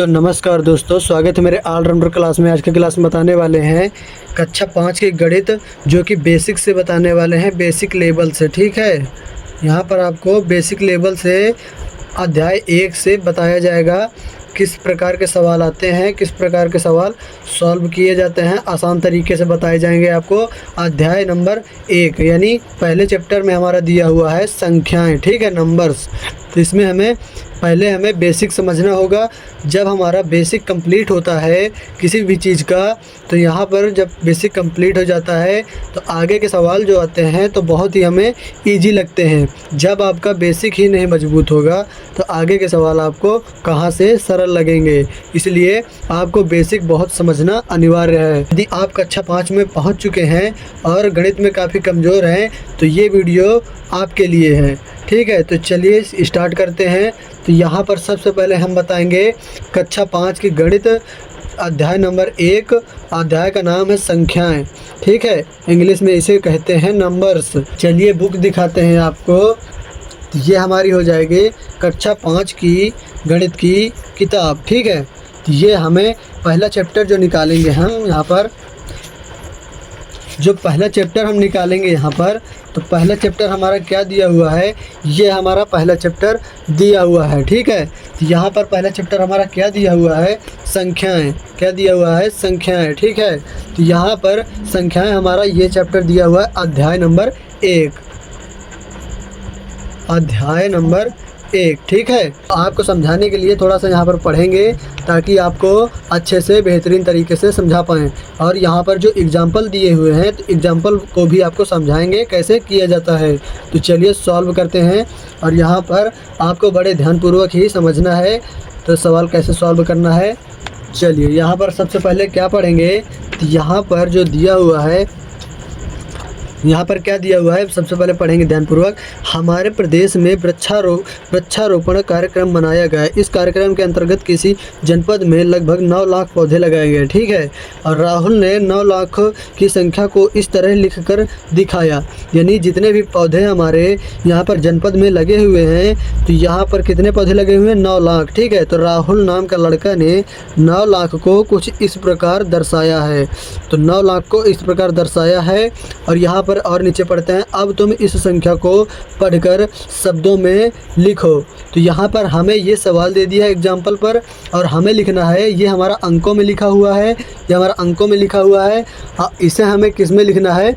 तो नमस्कार दोस्तों, स्वागत है मेरे ऑलराउंडर क्लास में। आज की क्लास में बताने वाले हैं कक्षा 5 के गणित, जो कि बेसिक से बताने वाले हैं, बेसिक लेवल से। ठीक है, यहाँ पर आपको बेसिक लेवल से अध्याय 1 से बताया जाएगा किस प्रकार के सवाल आते हैं, किस प्रकार के सवाल सॉल्व किए जाते हैं, आसान तरीके से बताए जाएंगे आपको। अध्याय नंबर 1 यानी पहले चैप्टर में हमारा दिया हुआ है संख्याएं, ठीक है, नंबर्स। तो इसमें हमें बेसिक समझना होगा। जब हमारा बेसिक कंप्लीट होता है किसी भी चीज़ का, तो यहाँ पर जब बेसिक कंप्लीट हो जाता है तो आगे के सवाल जो आते हैं तो बहुत ही हमें इजी लगते हैं। जब आपका बेसिक ही नहीं मजबूत होगा तो आगे के सवाल आपको कहाँ से सरल लगेंगे। इसलिए आपको बेसिक बहुत समझना अनिवार्य है। यदि आप कक्षा 5 में पहुँच चुके हैं और गणित में काफ़ी कमज़ोर हैं तो ये वीडियो आपके लिए है। ठीक है, तो चलिए स्टार्ट करते हैं। तो यहाँ पर सबसे पहले हम बताएंगे कक्षा 5 की गणित, अध्याय नंबर 1। अध्याय का नाम है संख्याएं। ठीक है, इंग्लिश में इसे कहते हैं नंबर्स। चलिए बुक दिखाते हैं आपको। तो ये हमारी हो जाएगी कक्षा 5 की गणित की किताब। ठीक है, तो ये हमें पहला चैप्टर जो निकालेंगे हम यहाँ पर, जो पहला चैप्टर हम निकालेंगे यहाँ पर, तो पहला चैप्टर हमारा क्या दिया हुआ है, ये हमारा पहला चैप्टर दिया हुआ है। ठीक है, तो यहाँ पर पहला चैप्टर हमारा क्या दिया हुआ है, संख्याएं। क्या दिया हुआ है, संख्याएं। ठीक है, तो यहाँ पर संख्याएं हमारा ये चैप्टर दिया हुआ है अध्याय नंबर 1। अध्याय नंबर 1। ठीक है, आपको समझाने के लिए थोड़ा सा यहाँ पर पढ़ेंगे ताकि आपको अच्छे से बेहतरीन तरीके से समझा पाएँ। और यहाँ पर जो एग्जाम्पल दिए हुए हैं तो एग्जाम्पल को भी आपको समझाएंगे कैसे किया जाता है। तो चलिए सॉल्व करते हैं। और यहाँ पर आपको बड़े ध्यानपूर्वक ही समझना है तो सवाल कैसे सॉल्व करना है। चलिए यहाँ पर सबसे पहले क्या पढ़ेंगे, तो यहाँ पर जो दिया हुआ है, यहाँ पर क्या दिया हुआ है सबसे पहले पढ़ेंगे ध्यानपूर्वक। हमारे प्रदेश में वृक्षारोपण कार्यक्रम मनाया गया। इस कार्यक्रम के अंतर्गत किसी जनपद में लगभग 9 लाख पौधे लगाए गए। ठीक है, और राहुल ने 9 लाख की संख्या को इस तरह लिखकर दिखाया। यानी जितने भी पौधे हमारे यहाँ पर जनपद में लगे हुए हैं, तो यहाँ पर कितने पौधे लगे हुए हैं, 9 लाख। ठीक है, तो राहुल नाम का लड़का ने 9 लाख को कुछ इस प्रकार दर्शाया है। तो 9 लाख को इस प्रकार दर्शाया है। और यहाँ और नीचे पढ़ते हैं, अब तुम इस संख्या को पढ़कर शब्दों में लिखो। तो यहाँ पर हमें ये सवाल दे दिया है एग्जाम्पल पर, और हमें लिखना है, ये हमारा अंकों में लिखा हुआ है, ये हमारा अंकों में लिखा हुआ है। इसे हमें किस में लिखना है,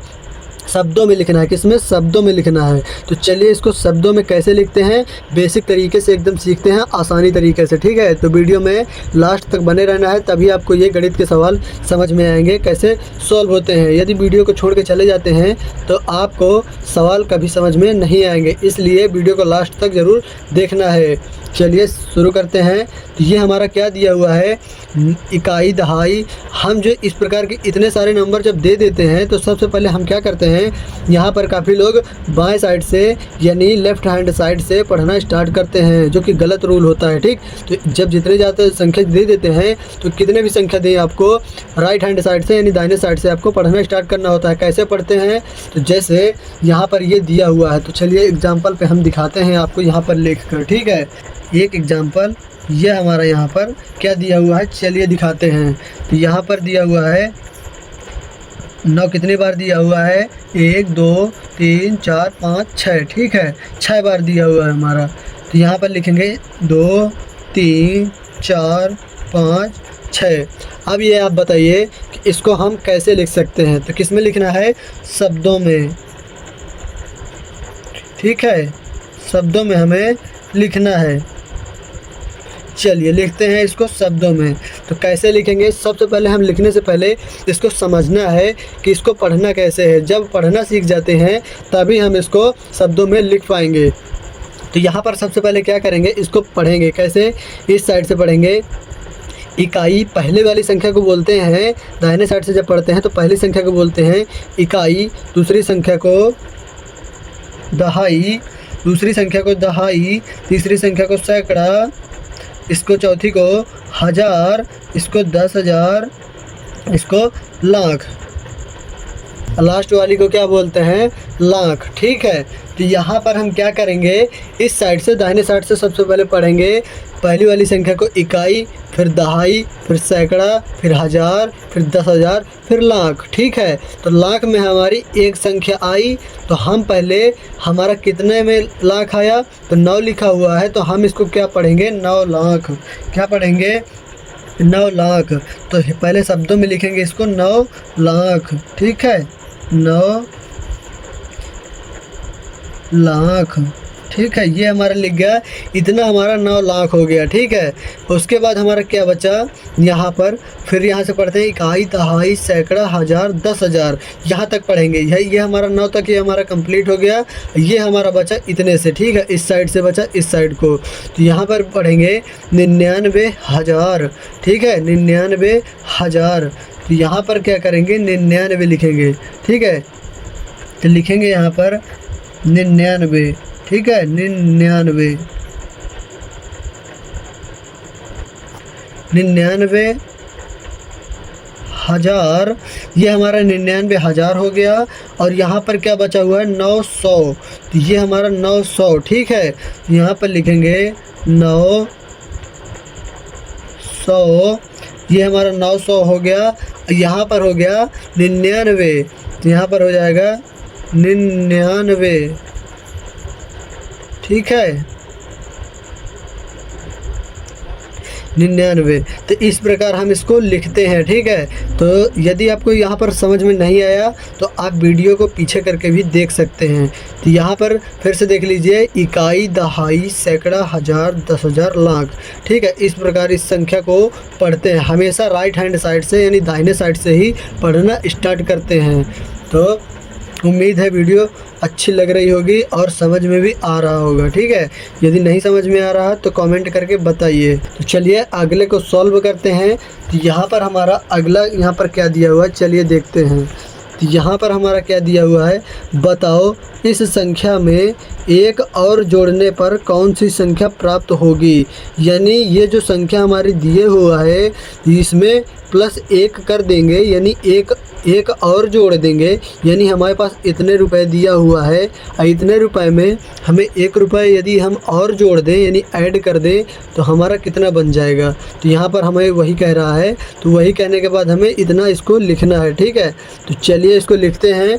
शब्दों में लिखना है। किसमें, शब्दों में लिखना है। तो चलिए इसको शब्दों में कैसे लिखते हैं, बेसिक तरीके से एकदम सीखते हैं, आसानी तरीके से। ठीक है, तो वीडियो में लास्ट तक बने रहना है, तभी आपको ये गणित के सवाल समझ में आएंगे कैसे सॉल्व होते हैं। यदि वीडियो को छोड़ के चले जाते हैं तो आपको सवाल कभी समझ में नहीं आएंगे, इसलिए वीडियो को लास्ट तक ज़रूर देखना है। चलिए शुरू करते हैं। तो ये हमारा क्या दिया हुआ है, इकाई, दहाई। हम जो इस प्रकार के इतने सारे नंबर जब दे देते हैं तो सबसे पहले हम क्या करते हैं, यहाँ पर काफ़ी लोग बाएं साइड से यानी लेफ़्ट हैंड साइड से पढ़ना स्टार्ट करते हैं, जो कि गलत रूल होता है। ठीक, तो जब जितने ज़्यादा संख्या दे देते हैं तो कितने भी संख्या दें, आपको राइट हैंड साइड से यानी दाहिने साइड से आपको पढ़ना स्टार्ट करना होता है। कैसे पढ़ते हैं, तो जैसे यहाँ पर ये दिया हुआ है, तो चलिए एग्जाम्पल पे हम दिखाते हैं आपको यहाँ पर लिख कर। ठीक है, एक एग्जाम्पल ये हमारा यहाँ पर क्या दिया हुआ है, चलिए दिखाते हैं। तो यहाँ पर दिया हुआ है 9 कितनी बार दिया हुआ है, 1 2 3 4 5 6। ठीक है, 6 बार दिया हुआ है हमारा। तो यहाँ पर लिखेंगे 2 3 4 5 6। अब ये आप बताइए कि इसको हम कैसे लिख सकते हैं, तो किस में लिखना है, शब्दों में। ठीक है, शब्दों में हमें लिखना है। चलिए लिखते हैं इसको शब्दों में। तो कैसे लिखेंगे, सबसे पहले हम लिखने से पहले इसको समझना है कि इसको पढ़ना कैसे है। जब पढ़ना सीख जाते हैं तभी हम इसको शब्दों में लिख पाएंगे। तो यहाँ पर सबसे पहले क्या करेंगे, इसको पढ़ेंगे कैसे, इस साइड से पढ़ेंगे। इकाई पहले वाली संख्या को बोलते हैं, दाहिने साइड से जब पढ़ते हैं तो पहली संख्या को बोलते हैं इकाई, दूसरी संख्या को दहाई, दूसरी संख्या को दहाई, तीसरी संख्या को सैकड़ा, इसको चौथी को हज़ार, इसको 10,000, इसको लाख, लास्ट वाली को क्या बोलते हैं, लाख। ठीक है, तो यहाँ पर हम क्या करेंगे, इस साइड से दाहिने साइड से सबसे पहले पढ़ेंगे पहली वाली संख्या को इकाई, फिर दहाई, फिर सैकड़ा, फिर हज़ार, फिर 10,000, फिर लाख। ठीक है, तो लाख में हमारी एक संख्या आई, तो हम पहले हमारा कितने में लाख आया, तो 9 लिखा हुआ है, तो हम इसको क्या पढ़ेंगे, 9 लाख। क्या पढ़ेंगे, 9 लाख। तो पहले शब्दों में लिखेंगे इसको 9 लाख। ठीक है, 9 लाख। ठीक है, ये हमारा लिख गया, इतना हमारा 9 लाख हो गया। ठीक है, उसके बाद हमारा क्या बचा यहाँ पर, फिर यहाँ से पढ़ते हैं इकाई, दहाई, सैकड़ा, हज़ार, 10,000, यहाँ तक पढ़ेंगे। ये हमारा 9 तक ये हमारा कंप्लीट हो गया। ये हमारा बचा इतने से। ठीक है, इस साइड से बचा इस साइड को, तो यहाँ पर पढ़ेंगे 99,000। ठीक है, 99,000। तो यहाँ पर क्या करेंगे, 99 लिखेंगे। ठीक है, तो लिखेंगे यहाँ पर 99। ठीक है, 99,000। ये हमारा 99,000 हो गया। और यहाँ पर क्या बचा हुआ है, 900। तो ये हमारा 900। ठीक है, यहाँ पर लिखेंगे 900। ये हमारा 900 हो गया। यहाँ पर हो गया 99, तो यहाँ पर हो जाएगा 99। ठीक है, 99। तो इस प्रकार हम इसको लिखते हैं। ठीक है, तो यदि आपको यहाँ पर समझ में नहीं आया तो आप वीडियो को पीछे करके भी देख सकते हैं। तो यहाँ पर फिर से देख लीजिए, इकाई, दहाई, सैकड़ा, हज़ार, 10,000, लाख। ठीक है, इस प्रकार इस संख्या को पढ़ते हैं। हमेशा राइट हैंड साइड से यानी दाहिने साइड से ही पढ़ना स्टार्ट करते हैं। तो उम्मीद है वीडियो अच्छी लग रही होगी और समझ में भी आ रहा होगा। ठीक है, यदि नहीं समझ में आ रहा तो कमेंट करके बताइए। तो चलिए अगले को सॉल्व करते हैं। तो यहाँ पर हमारा अगला यहाँ पर क्या दिया हुआ है, चलिए देखते हैं। तो यहाँ पर हमारा क्या दिया हुआ है, बताओ इस संख्या में एक और जोड़ने पर कौन सी संख्या प्राप्त होगी। यानी ये जो संख्या हमारी दिए हुआ है इसमें +1 कर देंगे, यानी एक और जोड़ देंगे। यानी हमारे पास इतने रुपए दिया हुआ है, इतने रुपए में हमें 1 रुपये यदि हम और जोड़ दें यानी ऐड कर दें तो हमारा कितना बन जाएगा। तो यहाँ पर हमें वही कह रहा है, तो वही कहने के बाद हमें इतना इसको लिखना है। ठीक है, तो चलिए इसको लिखते हैं।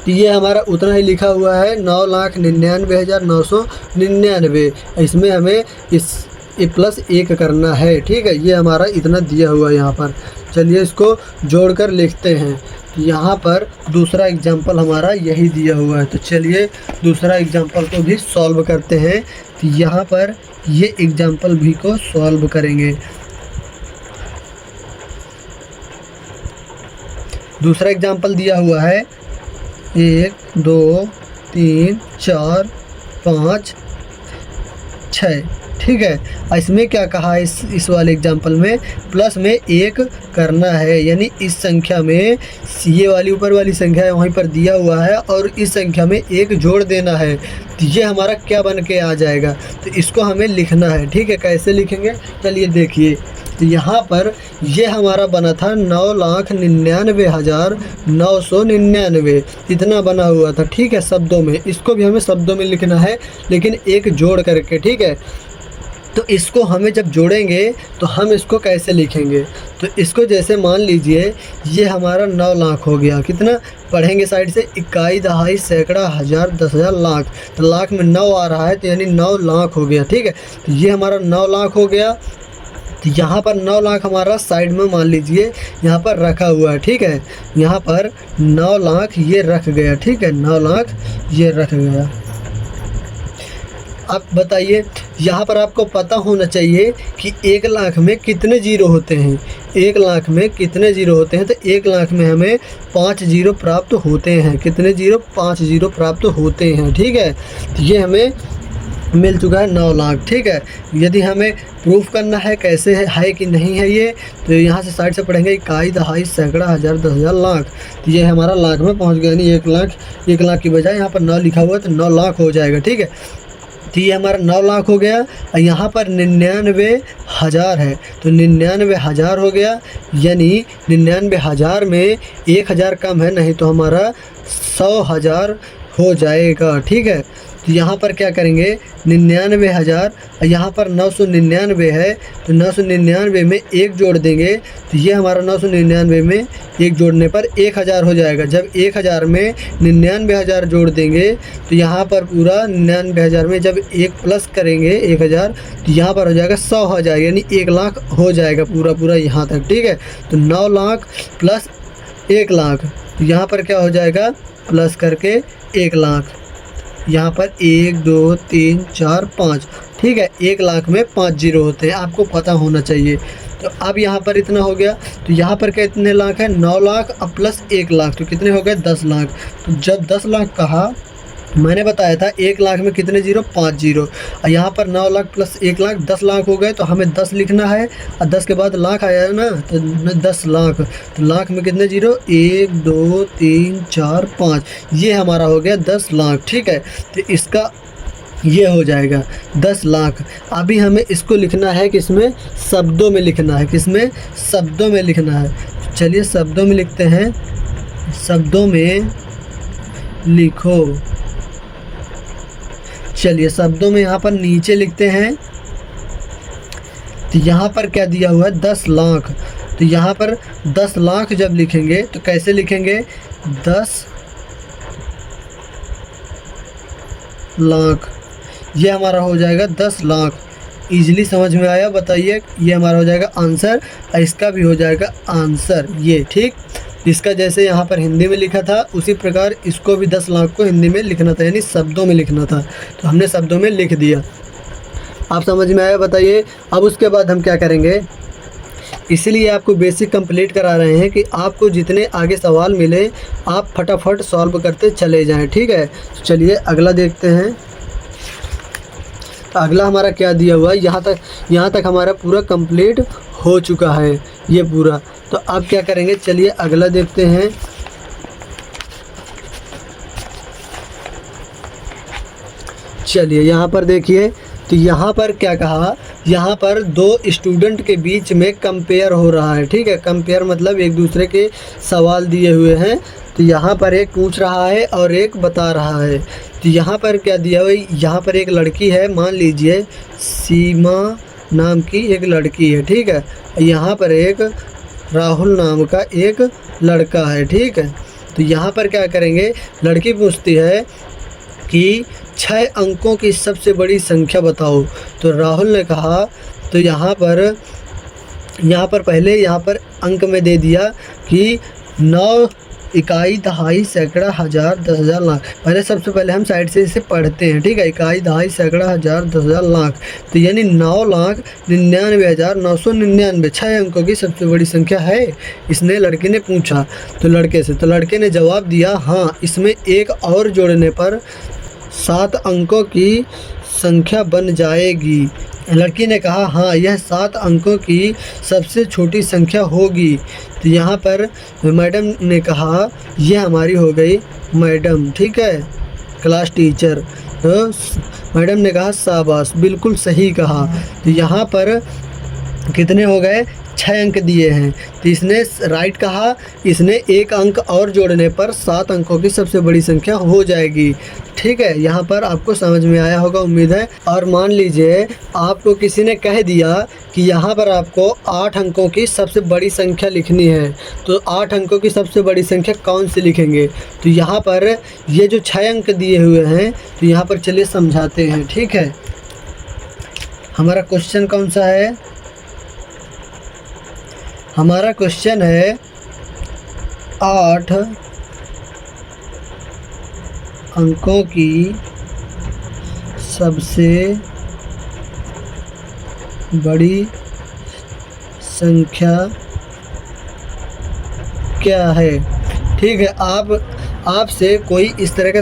तो ये हमारा उतना ही लिखा हुआ है, 9,99,999। इसमें हमें इस +1 करना है। ठीक है, ये हमारा इतना दिया हुआ है यहाँ पर। चलिए इसको जोड़कर लिखते हैं। यहाँ पर दूसरा एग्जाम्पल हमारा यही दिया हुआ है। तो चलिए दूसरा एग्जाम्पल को भी सॉल्व करते हैं। तो यहाँ पर ये एग्जाम्पल भी को सॉल्व करेंगे। दूसरा एग्जाम्पल दिया हुआ है 1 2 3 4 5 6। ठीक है, इसमें क्या कहा है, इस वाले एग्जाम्पल में प्लस में 1 करना है। यानी इस संख्या में ये वाली ऊपर वाली संख्या है वहीं पर दिया हुआ है और इस संख्या में 1 जोड़ देना है। तो ये हमारा क्या बन के आ जाएगा, तो इसको हमें लिखना है। ठीक है, कैसे लिखेंगे, चलिए देखिए। तो यहाँ पर ये हमारा बना था 9,99,999, इतना बना हुआ था। ठीक है, शब्दों में, इसको भी हमें शब्दों में लिखना है लेकिन 1 जोड़ करके। ठीक है, तो इसको हमें जब जोड़ेंगे तो हम इसको कैसे लिखेंगे, तो इसको जैसे मान लीजिए ये हमारा 9 लाख हो गया। कितना पढ़ेंगे साइड से, इकाई, दहाई, सैकड़ा, हज़ार, 10,000, लाख। तो लाख में 9 आ रहा है तो यानी 9 लाख हो गया। ठीक है, तो ये हमारा 9 लाख हो गया। तो यहाँ पर 9 लाख हमारा साइड में मान लीजिए यहाँ पर रखा हुआ है। ठीक है, यहाँ पर 9 लाख ये रख गया। ठीक है, 9 लाख ये रख गया। अब बताइए, यहाँ पर आपको पता होना चाहिए कि 1 लाख में कितने जीरो होते हैं। 1 लाख में कितने जीरो होते हैं, तो 1 लाख में हमें 5 जीरो प्राप्त होते हैं। कितने जीरो, 5 जीरो प्राप्त होते हैं। ठीक है, तो ये हमें मिल चुका है 9 लाख। ठीक है, यदि हमें प्रूफ करना है कैसे है कि नहीं है ये, तो यहाँ से साइड से पढ़ेंगे इकाई, दहाई, सैकड़ा, हज़ार, 10,000, लाख। तो ये हमारा लाख में पहुँच गया, यानी 1 लाख की बजाय यहाँ पर 9 लिखा हुआ है तो 9 लाख हो जाएगा। ठीक है, तो ये हमारा 9 लाख हो गया। और यहाँ पर 99,000 है तो 99,000 हो गया। यानी 99,000 में 1,000 कम है, नहीं तो हमारा 100,000 हो जाएगा। ठीक है, तो यहाँ पर क्या करेंगे 99,000, यहाँ पर 999 है तो 999 में 1 जोड़ देंगे तो ये हमारा 999 में 1 जोड़ने पर 1000 हो जाएगा। जब 1000 में 99,000 जोड़ देंगे तो यहाँ पर पूरा 99,000 में जब 1 प्लस करेंगे 1000 तो यहाँ पर हो जाएगा 100 हो जाएगा, यानी 1 लाख हो जाएगा पूरा यहाँ तक। ठीक है, तो 9 लाख प्लस 1 लाख, तो यहाँ पर क्या हो जाएगा प्लस करके 1 लाख, यहाँ पर 1 2 3 4 5। ठीक है, 1 लाख में 5 जीरो होते हैं, आपको पता होना चाहिए। तो अब यहाँ पर इतना हो गया, तो यहाँ पर कितने लाख है 9 लाख अब प्लस 1 लाख, तो कितने हो गए 10 लाख। तो जब 10 लाख कहा मैंने बताया था 1 लाख में कितने जीरो 5 जीरो, और यहाँ पर 9 लाख प्लस 1 लाख 10 लाख हो गए, तो हमें 10 लिखना है और 10 के बाद लाख आया ना तो 10 लाख, तो लाख में कितने जीरो 1 2 3 4 5, ये हमारा हो गया 10 लाख। ठीक है, तो इसका ये हो जाएगा 10 लाख। अभी हमें इसको लिखना है किसमें शब्दों में लिखना है, किसमें शब्दों में लिखना है। चलिए शब्दों में लिखते हैं, शब्दों में लिखो। चलिए शब्दों में यहाँ पर नीचे लिखते हैं, तो यहाँ पर क्या दिया हुआ है 10 लाख, तो यहाँ पर 10 लाख जब लिखेंगे तो कैसे लिखेंगे 10 लाख, ये हमारा हो जाएगा 10 लाख। इजीली समझ में आया, बताइए, ये हमारा हो जाएगा आंसर और इसका भी हो जाएगा आंसर ये। ठीक, इसका जैसे यहाँ पर हिंदी में लिखा था उसी प्रकार इसको भी 10 लाख को हिंदी में लिखना था, यानी शब्दों में लिखना था, तो हमने शब्दों में लिख दिया। आप समझ में आया, बताइए। अब उसके बाद हम क्या करेंगे, इसीलिए आपको बेसिक कंप्लीट करा रहे हैं कि आपको जितने आगे सवाल मिले आप फटाफट सॉल्व करते चले जाएं। ठीक है, तो चलिए अगला देखते हैं। तो अगला हमारा क्या दिया हुआ है, यहाँ तक हमारा पूरा कंप्लीट हो चुका है ये पूरा। तो अब क्या करेंगे, चलिए अगला देखते हैं। चलिए यहाँ पर देखिए, तो यहाँ पर क्या कहा, यहाँ पर 2 स्टूडेंट के बीच में कंपेयर हो रहा है। ठीक है, कंपेयर मतलब एक दूसरे के सवाल दिए हुए हैं, तो यहाँ पर एक पूछ रहा है और एक बता रहा है। तो यहाँ पर क्या दिया हुआ है, यहाँ पर एक लड़की है, मान लीजिए सीमा नाम की एक लड़की है। ठीक है, यहाँ पर एक राहुल नाम का एक लड़का है। ठीक है, तो यहाँ पर क्या करेंगे, लड़की पूछती है कि 6 अंकों की सबसे बड़ी संख्या बताओ। तो राहुल ने कहा, तो यहाँ पर पहले यहाँ पर अंक में दे दिया कि 9 इकाई दहाई सैकड़ा हज़ार 10,000 लाख। सबसे पहले हम साइड से इसे पढ़ते हैं। ठीक है, इकाई दहाई सैकड़ा हज़ार 10,000 लाख, तो यानी 9,99,999 6 अंकों की सबसे बड़ी संख्या है, इसने लड़के ने पूछा तो लड़के से। तो लड़के ने जवाब दिया हाँ, इसमें एक और जोड़ने पर 7 अंकों की संख्या बन जाएगी। लड़की ने कहा हाँ, यह 7 अंकों की सबसे छोटी संख्या होगी। तो यहाँ पर मैडम ने कहा, यह हमारी हो गई मैडम। ठीक है, क्लास टीचर। तो मैडम ने कहा शाबाश, बिल्कुल सही कहा। तो यहाँ पर कितने हो गए 6 अंक दिए हैं, तो इसने राइट कहा, इसने एक अंक और जोड़ने पर 7 अंकों की सबसे बड़ी संख्या हो जाएगी। ठीक है, यहाँ पर आपको समझ में आया होगा उम्मीद है। और मान लीजिए आपको किसी ने कह दिया कि यहाँ पर आपको 8 अंकों की सबसे बड़ी संख्या लिखनी है, तो 8 अंकों की सबसे बड़ी संख्या कौन सी लिखेंगे। तो यहाँ पर ये जो 6 अंक दिए हुए हैं, तो यहाँ पर चलिए समझाते हैं। ठीक है, हमारा क्वेश्चन कौन सा है, हमारा क्वेश्चन है 8 अंकों की सबसे बड़ी संख्या क्या है। ठीक है, आपसे कोई इस तरह का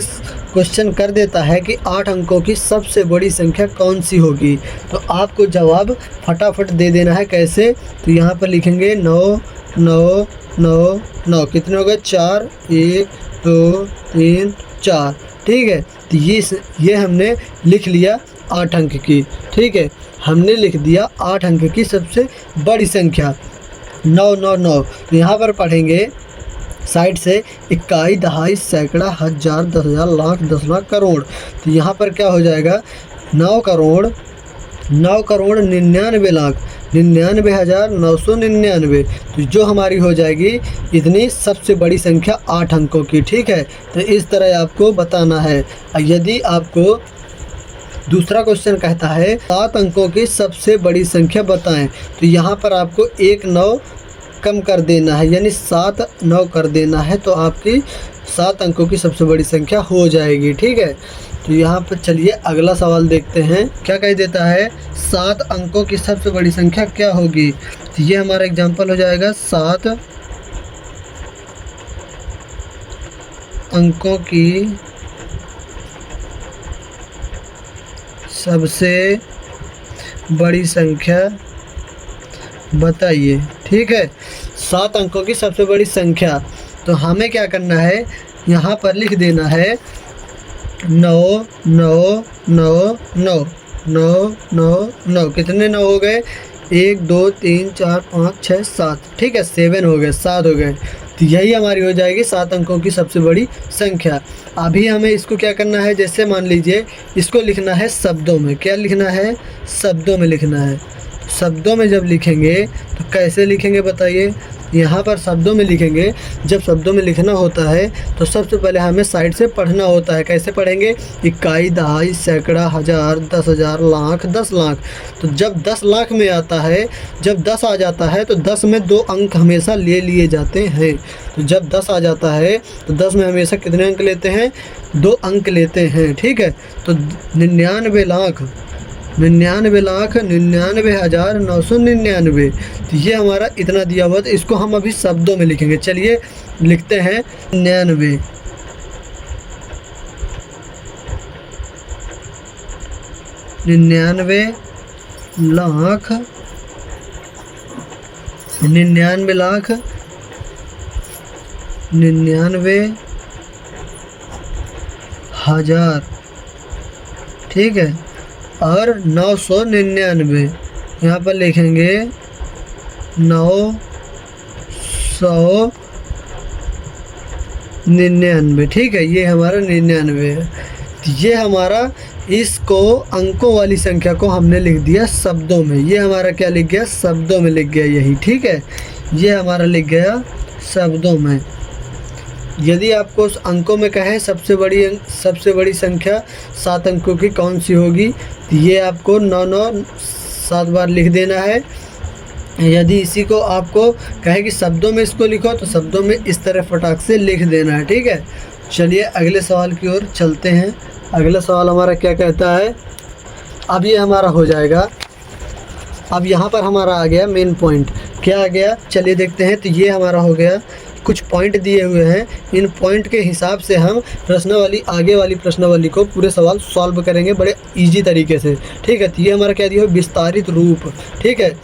क्वेश्चन कर देता है कि 8 अंकों की सबसे बड़ी संख्या कौन सी होगी, तो आपको जवाब फटाफट दे देना है। कैसे, तो यहाँ पर लिखेंगे 9 9 9 9, कितने हो गए 4 1 2 3 4। ठीक है, तो ये हमने लिख लिया 8 अंक की। ठीक है, हमने लिख दिया 8 अंक की सबसे बड़ी संख्या 9 9 9। तो यहाँ पर पढ़ेंगे साइड से इकाई, दहाई, सैकड़ा, हजार, 10,000, लाख, 10 लाख, करोड़। तो यहाँ पर क्या हो जाएगा, 9 करोड़ 99 लाख 99,999। तो जो हमारी हो जाएगी इतनी सबसे बड़ी संख्या 8 अंकों की। ठीक है, तो इस तरह आपको बताना है। यदि आपको दूसरा क्वेश्चन कहता है 7 अंकों की सबसे बड़ी संख्या बताएं, तो यहाँ पर आपको 1 9 कम कर देना है, यानी 7 9 कर देना है, तो आपकी 7 अंकों की सबसे बड़ी संख्या हो जाएगी। ठीक है, तो यहाँ पर चलिए अगला सवाल देखते हैं। क्या कह देता है, 7 अंकों की सबसे बड़ी संख्या क्या होगी। तो ये हमारा एग्जाम्पल हो जाएगा 7 अंकों की सबसे बड़ी संख्या बताइए। ठीक है, 7 अंकों की सबसे बड़ी संख्या, तो हमें क्या करना है, यहाँ पर लिख देना है 9 9 9 9 9 9 9। कितने 9 हो गए, 1 2 3 4 5 6 7। ठीक है, 7 हो गए, 7 हो गए। तो यही हमारी हो जाएगी 7 अंकों की सबसे बड़ी संख्या। अभी हमें इसको क्या करना है, जैसे मान लीजिए इसको लिखना है शब्दों में। क्या लिखना है, शब्दों में लिखना है। शब्दों में जब लिखेंगे तो कैसे लिखेंगे बताइए। यहाँ पर शब्दों में लिखेंगे, जब शब्दों में लिखना होता है तो सबसे पहले हमें साइड से पढ़ना होता है। कैसे पढ़ेंगे, इकाई, दहाई, सैकड़ा, हजार, 10,000, लाख, 10 लाख। तो जब 10 लाख में आता है, जब 10 आ जाता है तो 10 में 2 अंक हमेशा ले लिए जाते हैं। तो जब 10 आ जाता है तो 10 में हमेशा कितने अंक लेते हैं, 2 अंक लेते हैं। ठीक है, तो 99 लाख 99,999। तो ये हमारा इतना दिया हुआ, तो इसको हम अभी शब्दों में लिखेंगे। चलिए लिखते हैं 99 लाख 99,000। ठीक है, और 999 यहाँ पर लिखेंगे 999। ठीक है, ये हमारा 99 है। तो ये हमारा, इसको अंकों वाली संख्या को हमने लिख दिया शब्दों में। ये हमारा क्या लिख गया, शब्दों में लिख गया यही। ठीक है, ये हमारा लिख गया शब्दों में। यदि आपको उस अंकों में कहे सबसे बड़ी संख्या 7 अंकों की कौन सी होगी, तो ये आपको 9 9 7 बार लिख देना है। यदि इसी को आपको कहे कि शब्दों में इसको लिखो, तो शब्दों में इस तरह फटाक से लिख देना है। ठीक है, चलिए अगले सवाल की ओर चलते हैं। अगला सवाल हमारा क्या कहता है, अब ये हमारा हो जाएगा। अब यहाँ पर हमारा आ गया मेन पॉइंट। क्या आ गया, चलिए देखते हैं। तो ये हमारा हो गया, कुछ पॉइंट दिए हुए हैं, इन पॉइंट के हिसाब से हम प्रश्नावली, आगे वाली प्रश्नावली को पूरे सवाल सॉल्व करेंगे बड़े इजी तरीके से। ठीक है, तो ये हमारा क्या दिया है, विस्तारित रूप। ठीक है,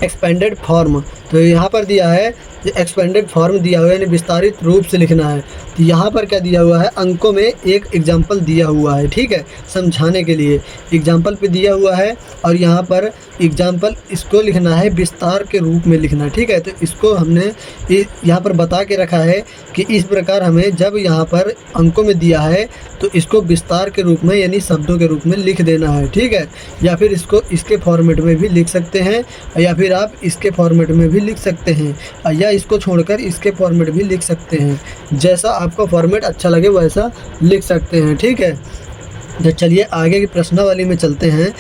एक्सपेंडेड फॉर्म। तो यहाँ पर दिया है एक्सपेंडेड फॉर्म दिया हुआ है, यानी विस्तारित रूप से लिखना है। तो यहाँ पर क्या दिया हुआ है, अंकों में एक एग्जाम्पल दिया हुआ है। ठीक है, समझाने के लिए एग्जाम्पल पे दिया हुआ है, और यहाँ पर एग्जाम्पल इसको लिखना है विस्तार के रूप में लिखना है। ठीक है, तो इसको हमने यहाँ पर बता के रखा है कि इस प्रकार हमें जब यहाँ पर अंकों में दिया है तो इसको विस्तार के रूप में, यानी शब्दों के रूप में लिख देना है। ठीक है, या फिर इसको इसके फॉर्मेट में भी लिख सकते हैं, या फिर आप इसके फॉर्मेट में भी लिख सकते हैं, या इसको छोड़कर इसके फॉर्मेट भी लिख सकते हैं। जैसा आपको फॉर्मेट अच्छा लगे वैसा लिख सकते हैं। ठीक है, तो चलिए आगे की प्रश्नावली में चलते हैं।